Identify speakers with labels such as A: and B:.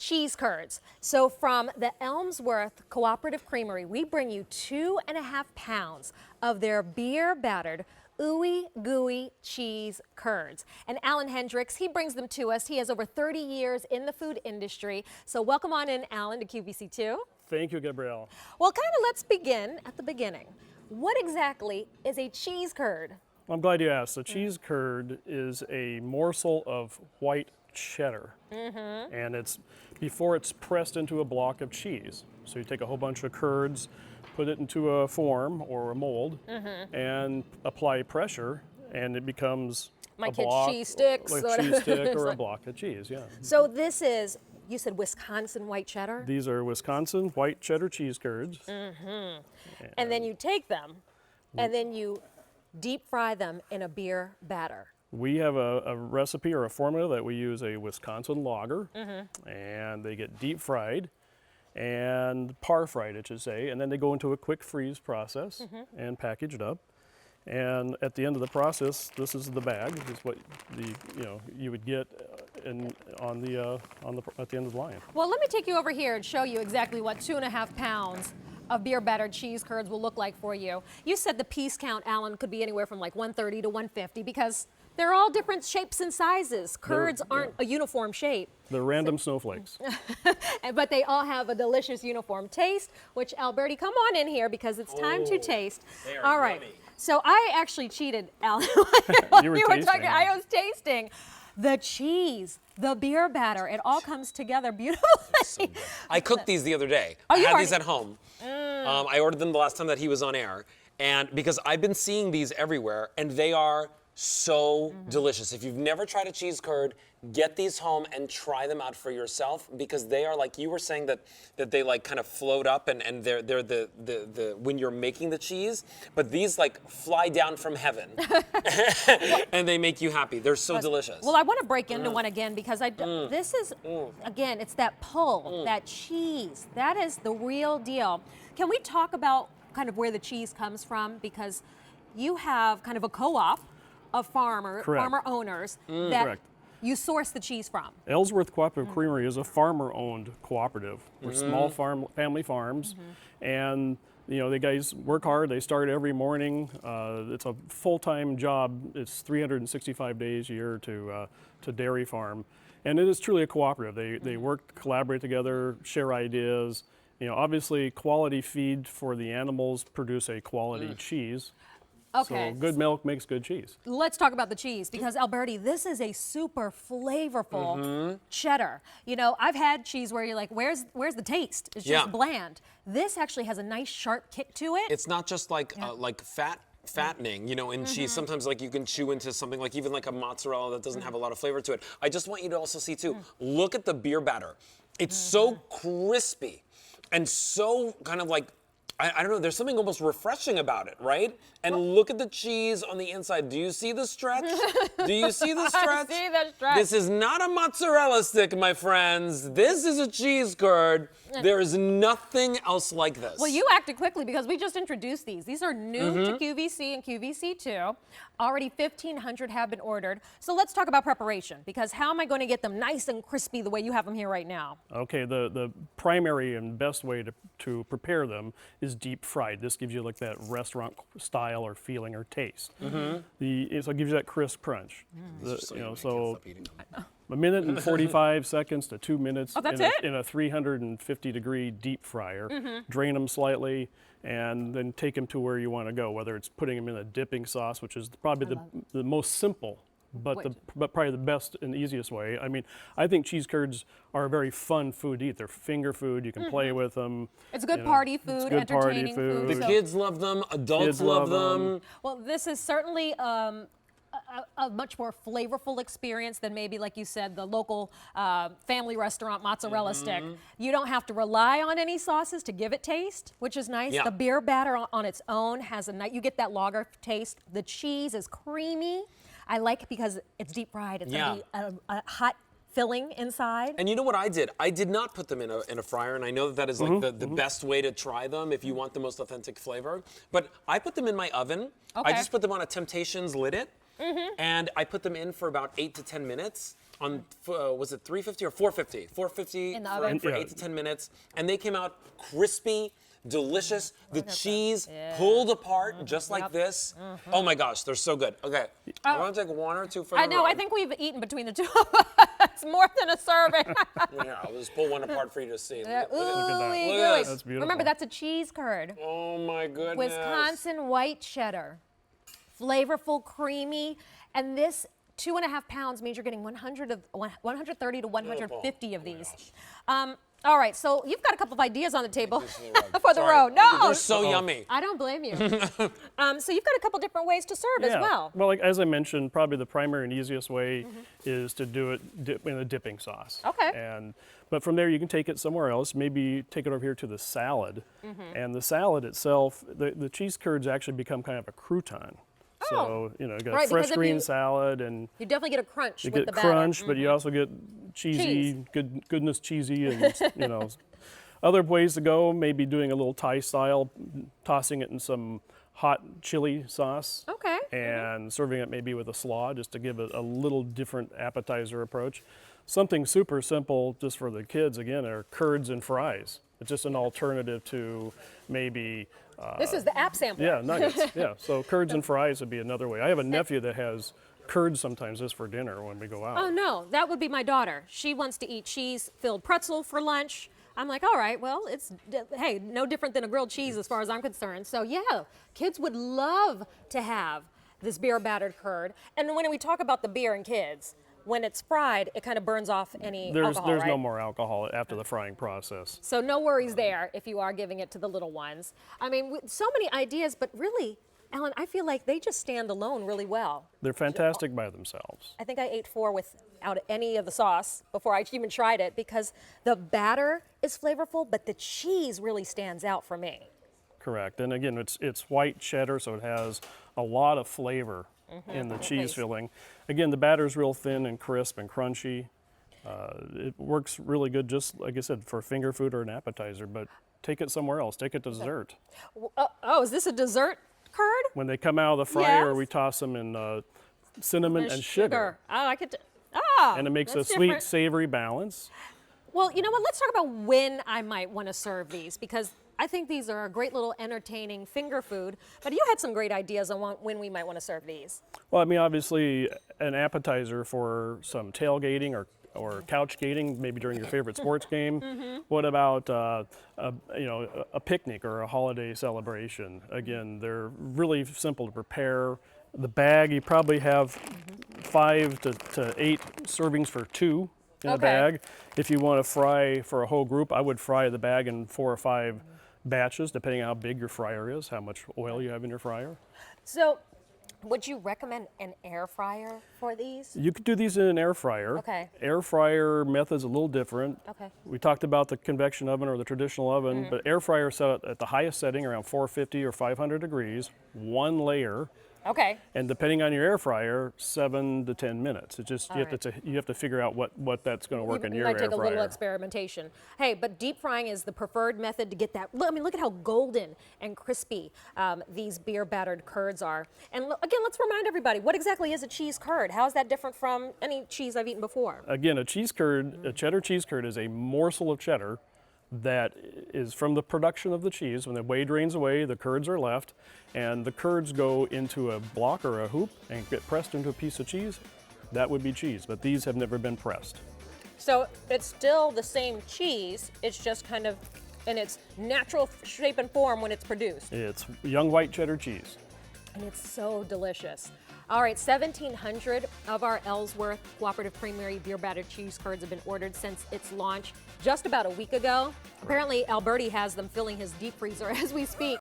A: cheese curds. So from the Ellsworth Cooperative Creamery, we bring you 2.5 pounds of their beer battered ooey gooey cheese curds. And Alan Hendricks, he brings them to us. He has over 30 years in the food industry. So welcome on in, Alan, to QVC2.
B: Thank you, Gabrielle.
A: Well, let's begin at the beginning. What exactly is a cheese curd?
B: I'm glad you asked. The cheese curd is a morsel of white cheddar, and it's before it's pressed into a block of cheese. So you take a whole bunch of curds, put it into a form or a mold, and apply pressure, and it becomes
A: My
B: a
A: kids'
B: block,
A: cheese sticks.
B: like a cheese stick or a block of cheese. Yeah.
A: So this is, you said Wisconsin white cheddar?
B: These are Wisconsin white cheddar cheese curds.
A: And then you take them, and then you deep fry them in a beer batter.
B: We have a recipe or a formula that we use a Wisconsin lager, and they get deep fried and par fried, I should say, and then they go into a quick freeze process and packaged up. And at the end of the process, this is the bag. This is what you would get at the end of the line.
A: Well, let me take you over here and show you exactly what 2.5 pounds of beer battered cheese curds will look like for you. You said the piece count, Alan, could be anywhere from like 130 to 150 because they're all different shapes and sizes. Curds aren't a uniform shape.
B: They're random snowflakes.
A: But they all have a delicious uniform taste, which Alberti, come on in here because it's time to taste.
C: They are
A: all right.
C: yummy.
A: So I actually cheated, Alan.
B: You were tasting.
A: talking. I was tasting the cheese, the beer batter. It all comes together beautifully.
C: I cooked these the other day.
A: Oh,
C: I
A: you
C: had
A: are-
C: these at home. I ordered them the last time that he was on air. And because I've been seeing these everywhere, and they are so delicious. If you've never tried a cheese curd, get these home and try them out for yourself because they are like you were saying that they like kind of float up and they're the when you're making the cheese, but these like fly down from heaven and they make you happy. They're so delicious.
A: Well, I want to break into one again because this is, again, it's that pull, that cheese. That is the real deal. Can we talk about kind of where the cheese comes from? Because you have kind of a co-op of farmer owners that
B: Correct.
A: you source the cheese from.
B: Ellsworth Cooperative Creamery is a farmer-owned cooperative. We're small family farms, and the guys work hard. They start every morning. It's a full-time job. It's 365 days a year to dairy farm, and it is truly a cooperative. They work, collaborate together, share ideas. Obviously, quality feed for the animals produce a quality cheese.
A: Okay.
B: So good milk makes good cheese.
A: Let's talk about the cheese because Alberti, this is a super flavorful cheddar. I've had cheese where you're like, where's the taste? It's just bland. This actually has a nice sharp kick to it.
C: It's not just like fattening, in cheese. Sometimes like you can chew into something like even like a mozzarella that doesn't have a lot of flavor to it. I just want you to also see too, look at the beer batter. It's so crispy and so kind of like, I don't know, there's something almost refreshing about it, right? And look at the cheese on the inside. Do you see the stretch? Do you see the stretch?
A: I see the stretch.
C: This is not a mozzarella stick, my friends. This is a cheese curd. There is nothing else like this.
A: Well, you acted quickly because we just introduced these. These are new to QVC and QVC2. Already 1,500 have been ordered. So let's talk about preparation because how am I going to get them nice and crispy the way you have them here right now?
B: Okay, the primary and best way to prepare them is deep fried. This gives you like that restaurant style or feeling or taste. So it gives you that crisp crunch. So a minute and 45 seconds to 2 minutes in a 350 degree deep fryer. Drain them slightly and then take them to where you want to go, whether it's putting them in a dipping sauce, which is probably the most simple but probably the best and easiest way. I mean, I think cheese curds are a very fun food to eat. They're finger food. You can play with them.
A: It's good party food,
B: it's good
A: entertaining
B: party food.
C: The kids love them. Adults love them.
A: Well, this is certainly a much more flavorful experience than maybe, like you said, the local family restaurant mozzarella stick. You don't have to rely on any sauces to give it taste, which is nice.
C: Yeah.
A: The beer batter on its own has you get that lager taste. The cheese is creamy. I like it because it's deep fried. It's going to be a hot filling inside.
C: And you know what I did? I did not put them in a fryer, and I know that is like the best way to try them if you want the most authentic flavor. But I put them in my oven.
A: Okay.
C: I just put them on a Temptations, lit it, and I put them in for about 8 to 10 minutes. on was it 350 or 450? 450
A: In the
C: for,
A: oven.
C: for
B: Yeah.
C: 8 to 10 minutes, and they came out crispy, delicious. The cheese pulled apart just like this. Oh my gosh, they're so good. Okay, I want to take one or two for the
A: I know. I
C: road.
A: think we've eaten between the two of us more than a serving.
C: Yeah, I'll just pull one apart for you to see.
A: Ooh,
B: that.
A: ooey,
C: Look at
A: gooey.
C: this.
B: That's beautiful.
A: Remember, that's a cheese curd.
C: Oh my goodness.
A: Wisconsin white cheddar, flavorful, creamy, and this 2.5 pounds means you're getting 130 to 150 of these. All right, so you've got a couple of ideas on the table for the
C: Sorry.
A: road. No,
C: They're so yummy.
A: I don't blame you. So you've got a couple different ways to serve as well.
B: Well, like, as I mentioned, probably the primary and easiest way is to do it in a dipping sauce.
A: Okay.
B: But from there, you can take it somewhere else. Maybe take it over here to the salad. And the salad itself, the cheese curds actually become kind of a crouton. So, you got
A: Right,
B: a fresh
A: because if
B: green
A: you-
B: salad, and
A: You definitely get a crunch
B: you
A: with
B: get
A: the batter.
B: crunch, but you also get cheesy, goodness cheesy, and Other ways to go, maybe doing a little Thai style, tossing it in some hot chili sauce.
A: Okay.
B: And serving it maybe with a slaw, just to give it a little different appetizer approach. Something super simple just for the kids, again, are curds and fries. It's just an alternative to maybe
A: This is the app sample.
B: yeah, nuggets. Yeah, so curds and fries would be another way. I have a nephew that has curds sometimes just for dinner when we go out.
A: Oh no, that would be my daughter. She wants to eat cheese-filled pretzel for lunch. I'm like, all right, well, it's, hey, no different than a grilled cheese as far as I'm concerned. So yeah, kids would love to have this beer battered curd. And when we talk about the beer and kids, when it's fried, it kind of burns off any alcohol,
B: There's
A: right?
B: no more alcohol after the frying process.
A: So no worries there if you are giving it to the little ones. I mean, so many ideas, but really, Ellen, I feel like they just stand alone really well.
B: They're fantastic by themselves.
A: I think I ate 4 without any of the sauce before I even tried it because the batter is flavorful, but the cheese really stands out for me.
B: Correct. And again, it's white cheddar, so it has a lot of flavor in the cheese
A: Please.
B: filling. Again, the batter's real thin and crisp and crunchy. It works really good, just like I said, for finger food or an appetizer, but take it somewhere else. Take it to dessert.
A: Oh, is this a dessert curd?
B: When they come out of the fryer,
A: Yes.
B: we toss them in cinnamon and sugar.
A: Oh, I could.
B: And it makes a
A: that's
B: sweet,
A: different.
B: savory balance.
A: Well, you know what? Let's talk about when I might want to serve these because I think these are a great little entertaining finger food. But you had some great ideas on when we might want to serve these.
B: Well, I mean, obviously, an appetizer for some tailgating or couch gating, maybe during your favorite sports game. What about a picnic or a holiday celebration? Again, they're really simple to prepare. The bag, you probably have 5 to 8 servings for 2 in a
A: Okay.
B: bag. If you want to fry for a whole group, I would fry the bag in 4 or 5 batches, depending on how big your fryer is, how much oil you have in your fryer.
A: So, would you recommend an air fryer for these?
B: You could do these in an air fryer.
A: Okay.
B: Air fryer method's a little different.
A: Okay.
B: We talked about the convection oven or the traditional oven, but air fryer set at the highest setting, around 450 or 500 degrees, 1 layer,
A: Okay.
B: and depending on your air fryer, 7 to 10 minutes. It's just
A: All
B: you have to figure out what that's going to work in
A: You
B: your
A: might
B: air
A: take a little
B: fryer.
A: experimentation. Hey, but deep frying is the preferred method to get that. I mean, look at how golden and crispy these beer battered curds are. And again, let's remind everybody, what exactly is a cheese curd? How is that different from any cheese I've eaten before?
B: Again, a cheese curd, a cheddar cheese curd is a morsel of cheddar that is from the production of the cheese. When the whey drains away, the curds are left, and the curds go into a block or a hoop and get pressed into a piece of cheese. That would be cheese, but these have never been pressed.
A: So it's still the same cheese, it's just kind of in its natural shape and form when it's produced.
B: It's young white cheddar cheese.
A: And it's so delicious. All right, 1,700 of our Ellsworth Cooperative Creamery beer battered cheese curds have been ordered since its launch just about a week ago. Apparently, Alberti has them filling his deep freezer as we speak.